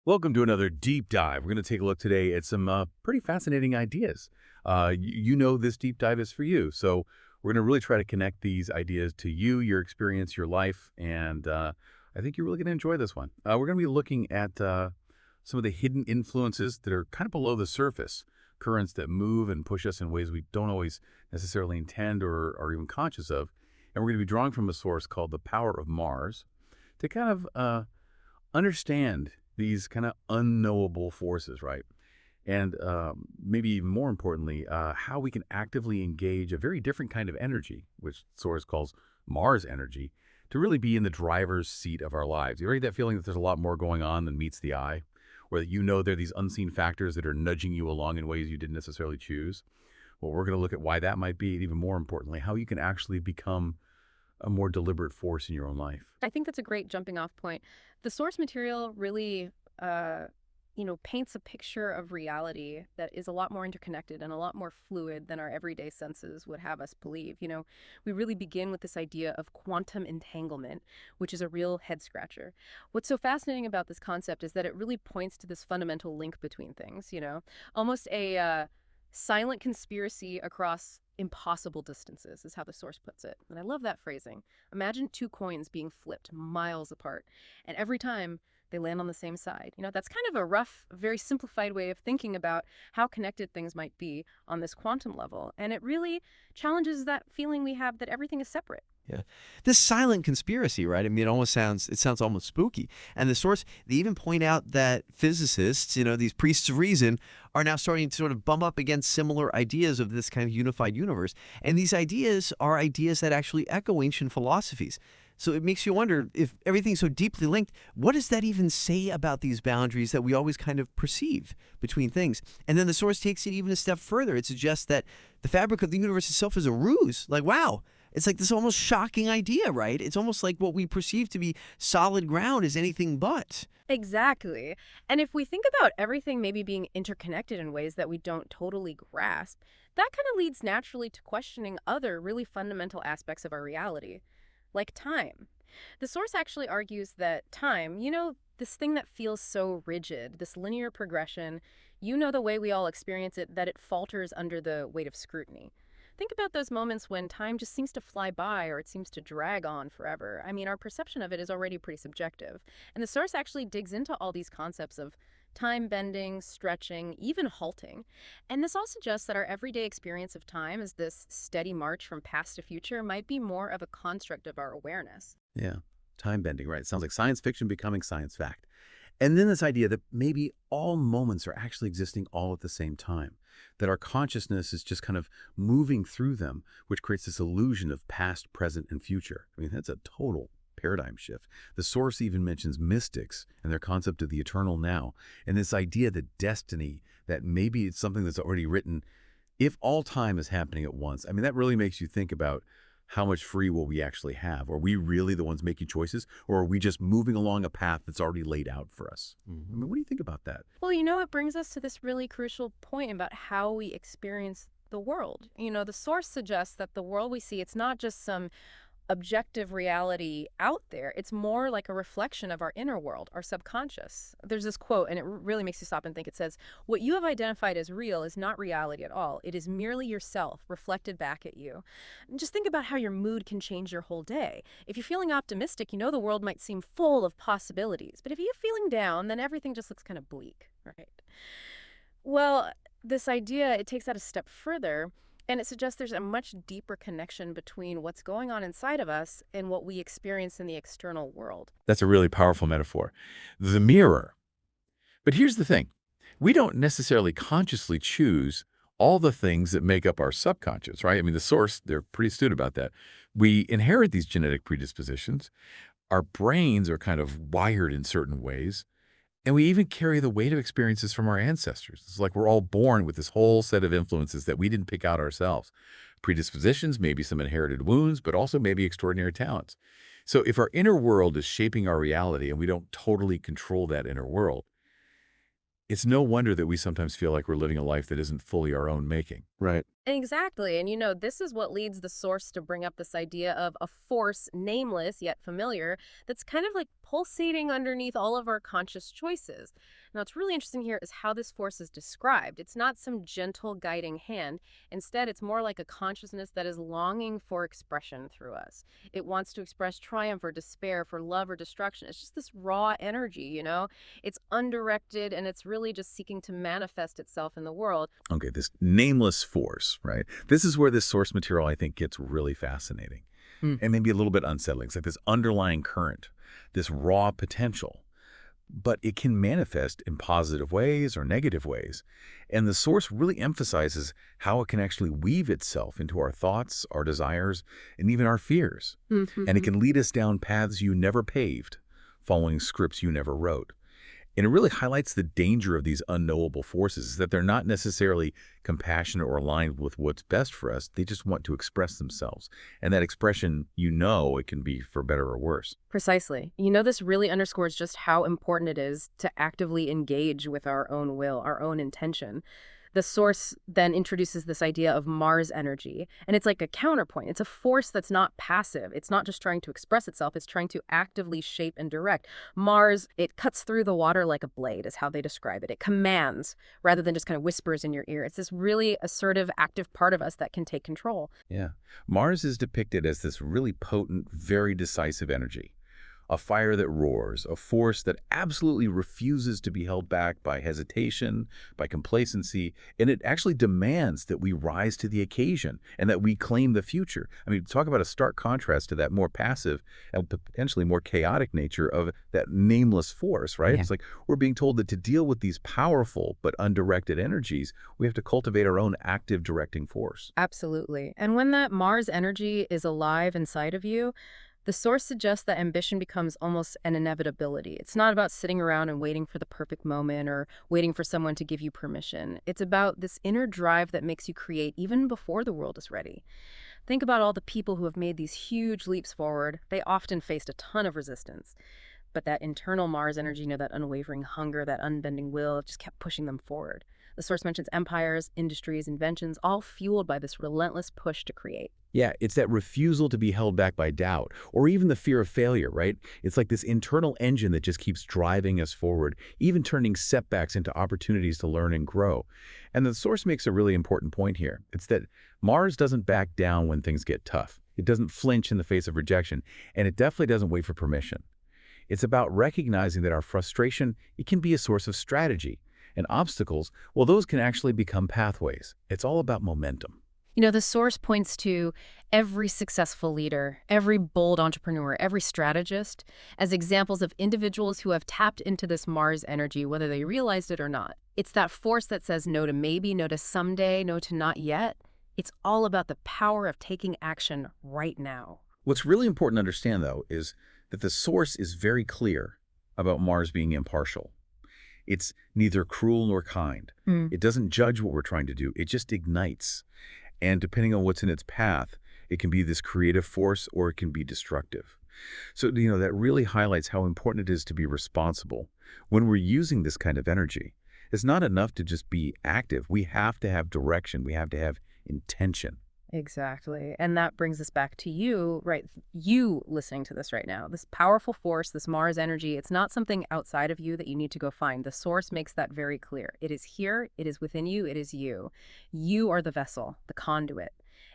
Welcome to another deep dive. We're going to take a look today at some pretty fascinating ideas. You know this deep dive is for you, so we're going to really try to connect these ideas to you, your experience, your life, and I think you're really going to enjoy this one. We're going to be looking at some of the hidden influences that are kind of below the surface, currents that move and push us in ways we don't always necessarily intend or are even conscious of. And we're going to be drawing from a source called the Power of Mars to kind of understand these kind of unknowable forces, right? And maybe even more importantly, how we can actively engage a very different kind of energy, which Soros calls Mars energy, to really be in the driver's seat of our lives. You ever get that feeling that there's a lot more going on than meets the eye, or that you know there are these unseen factors that are nudging you along in ways you didn't necessarily choose? Well, we're going to look at why that might be, and even more importantly, how you can actually become a more deliberate force in your own life. I think that's a great jumping off point. The source material really, paints a picture of reality that is a lot more interconnected and a lot more fluid than our everyday senses would have us believe. We really begin with this idea of quantum entanglement, which is a real head scratcher. What's so fascinating about this concept is that it really points to this fundamental link between things, almost a silent conspiracy across impossible distances is how the source puts it. And I love that phrasing. Imagine two coins being flipped miles apart, and every time they land on the same side. That's kind of a rough, very simplified way of thinking about how connected things might be on this quantum level. And it really challenges that feeling we have that everything is separate. Yeah. This silent conspiracy, right? I mean, it sounds almost spooky. And the source, they even point out that physicists, these priests of reason, are now starting to sort of bump up against similar ideas of this kind of unified universe. And these ideas are ideas that actually echo ancient philosophies. So it makes you wonder, if everything's so deeply linked, what does that even say about these boundaries that we always kind of perceive between things? And then the source takes it even a step further. It suggests that the fabric of the universe itself is a ruse. Like, wow. It's like this almost shocking idea, right? It's almost like what we perceive to be solid ground is anything but. Exactly. And if we think about everything maybe being interconnected in ways that we don't totally grasp, that kind of leads naturally to questioning other really fundamental aspects of our reality, like time. The source actually argues that time, this thing that feels so rigid, this linear progression, the way we all experience it, that it falters under the weight of scrutiny. Think about those moments when time just seems to fly by or it seems to drag on forever. I mean, our perception of it is already pretty subjective. And the source actually digs into all these concepts of time bending, stretching, even halting. And this all suggests that our everyday experience of time as this steady march from past to future might be more of a construct of our awareness. Yeah, time bending, right? Sounds like science fiction becoming science fact. And then this idea that maybe all moments are actually existing all at the same time, that our consciousness is just kind of moving through them, which creates this illusion of past, present, and future. I mean, that's a total paradigm shift. The source even mentions mystics and their concept of the eternal now, and this idea that destiny, that maybe it's something that's already written, if all time is happening at once. I mean, that really makes you think about how much free will we actually have. Are we really the ones making choices, or are we just moving along a path that's already laid out for us? I mean, what do you think about that? Well, it brings us to this really crucial point about how we experience the world. The source suggests that the world we see, it's not just some objective reality out there. It's more like a reflection of our inner world, our subconscious. There's this quote, and it really makes you stop and think. It says, "What you have identified as real is not reality at all. It is merely yourself reflected back at you." And just think about how your mood can change your whole day. If you're feeling optimistic, the world might seem full of possibilities. But if you're feeling down, then everything just looks kind of bleak, right? Well, this idea, it takes that a step further. And it suggests there's a much deeper connection between what's going on inside of us and what we experience in the external world. That's a really powerful metaphor. The mirror. But here's the thing. We don't necessarily consciously choose all the things that make up our subconscious, right? I mean, the source, they're pretty astute about that. We inherit these genetic predispositions. Our brains are kind of wired in certain ways. And we even carry the weight of experiences from our ancestors. It's like we're all born with this whole set of influences that we didn't pick out ourselves. Predispositions, maybe some inherited wounds, but also maybe extraordinary talents. So if our inner world is shaping our reality and we don't totally control that inner world, it's no wonder that we sometimes feel like we're living a life that isn't fully our own making. Right. Exactly. And this is what leads the source to bring up this idea of a force, nameless yet familiar, that's kind of like pulsating underneath all of our conscious choices. Now, what's really interesting here is how this force is described. It's not some gentle guiding hand. Instead, it's more like a consciousness that is longing for expression through us. It wants to express triumph or despair, for love or destruction. It's just this raw energy. It's undirected, and it's really just seeking to manifest itself in the world. Okay, this nameless force, right? This is where this source material, I think, gets really fascinating and maybe a little bit unsettling. It's like this underlying current, this raw potential. But it can manifest in positive ways or negative ways. And the source really emphasizes how it can actually weave itself into our thoughts, our desires, and even our fears. And it can lead us down paths you never paved, following scripts you never wrote. And it really highlights the danger of these unknowable forces, is that they're not necessarily compassionate or aligned with what's best for us. They just want to express themselves. And that expression, it can be for better or worse. Precisely. This really underscores just how important it is to actively engage with our own will, our own intention. The source then introduces this idea of Mars energy, and it's like a counterpoint. It's a force that's not passive. It's not just trying to express itself. It's trying to actively shape and direct. Mars, it cuts through the water like a blade, is how they describe it. It commands rather than just kind of whispers in your ear. It's this really assertive, active part of us that can take control. Yeah. Mars is depicted as this really potent, very decisive energy. A fire that roars, a force that absolutely refuses to be held back by hesitation, by complacency, and it actually demands that we rise to the occasion and that we claim the future. I mean, talk about a stark contrast to that more passive and potentially more chaotic nature of that nameless force, right? Yeah. It's like we're being told that to deal with these powerful but undirected energies, we have to cultivate our own active directing force. Absolutely. And when that Mars energy is alive inside of you, the source suggests that ambition becomes almost an inevitability. It's not about sitting around and waiting for the perfect moment or waiting for someone to give you permission. It's about this inner drive that makes you create even before the world is ready. Think about all the people who have made these huge leaps forward. They often faced a ton of resistance. But that internal Mars energy, that unwavering hunger, that unbending will, just kept pushing them forward. The source mentions empires, industries, inventions, all fueled by this relentless push to create. Yeah, it's that refusal to be held back by doubt or even the fear of failure, right? It's like this internal engine that just keeps driving us forward, even turning setbacks into opportunities to learn and grow. And the source makes a really important point here. It's that Mars doesn't back down when things get tough. It doesn't flinch in the face of rejection, and it definitely doesn't wait for permission. It's about recognizing that our frustration, it can be a source of strategy. And obstacles, well, those can actually become pathways. It's all about momentum. The source points to every successful leader, every bold entrepreneur, every strategist as examples of individuals who have tapped into this Mars energy, whether they realized it or not. It's that force that says no to maybe, no to someday, no to not yet. It's all about the power of taking action right now. What's really important to understand, though, is that the source is very clear about Mars being impartial. It's neither cruel nor kind. It doesn't judge what we're trying to do. It just ignites. And depending on what's in its path, it can be this creative force or it can be destructive. So, that really highlights how important it is to be responsible. When we're using this kind of energy, it's not enough to just be active. We have to have direction. We have to have intention. Exactly. And that brings us back to you, right? You listening to this right now. This powerful force, this Mars energy, it's not something outside of you that you need to go find. The source makes that very clear. It is here, it is within you, it is you. You are the vessel, the conduit.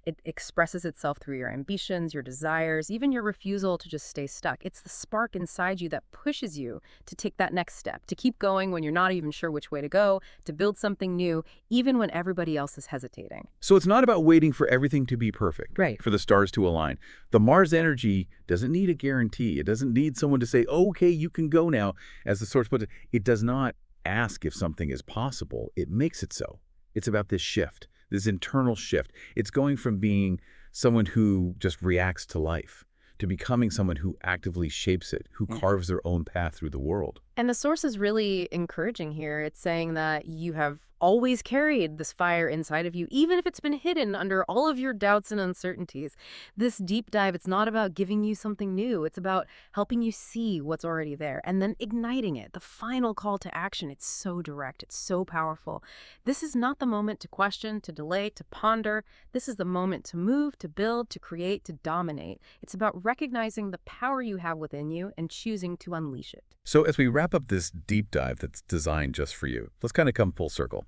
It expresses itself through your ambitions, your desires, even your refusal to just stay stuck. It's the spark inside you that pushes you to take that next step, to keep going when you're not even sure which way to go, to build something new, even when everybody else is hesitating. So it's not about waiting for everything to be perfect, Right. for the stars to align. The Mars energy doesn't need a guarantee. It doesn't need someone to say, okay, you can go now, as the source puts it. It does not ask if something is possible. It makes it so. It's about this shift. This internal shift. It's going from being someone who just reacts to life to becoming someone who actively shapes it, who carves their own path through the world. And the source is really encouraging here. It's saying that you have always carried this fire inside of you, even if it's been hidden under all of your doubts and uncertainties. This deep dive, it's not about giving you something new. It's about helping you see what's already there and then igniting it. The final call to action, it's so direct. It's so powerful. This is not the moment to question, to delay, to ponder. This is the moment to move, to build, to create, to dominate. It's about recognizing the power you have within you and choosing to unleash it. So as we wrap up this deep dive that's designed just for you, let's kind of come full circle.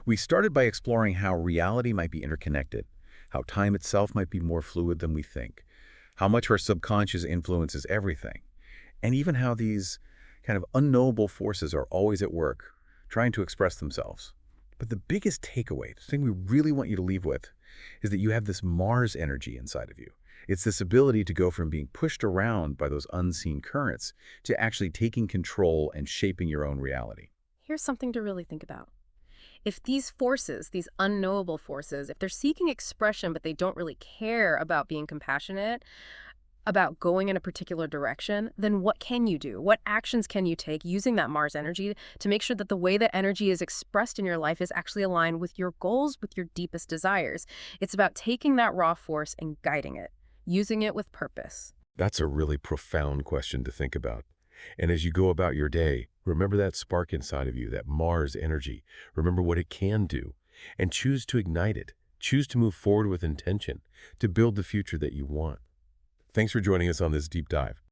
We started by exploring how reality might be interconnected, how time itself might be more fluid than we think, how much our subconscious influences everything, and even how these kind of unknowable forces are always at work, trying to express themselves. But the biggest takeaway, the thing we really want you to leave with, is that you have this Mars energy inside of you. It's this ability to go from being pushed around by those unseen currents to actually taking control and shaping your own reality. Here's something to really think about. If these forces, these unknowable forces, if they're seeking expression but they don't really care about being compassionate, about going in a particular direction, then what can you do? What actions can you take using that Mars energy to make sure that the way that energy is expressed in your life is actually aligned with your goals, with your deepest desires? It's about taking that raw force and guiding it, using it with purpose. That's a really profound question to think about. And as you go about your day, remember that spark inside of you, that Mars energy. Remember what it can do, and choose to ignite it. Choose to move forward with intention, to build the future that you want. Thanks for joining us on this deep dive.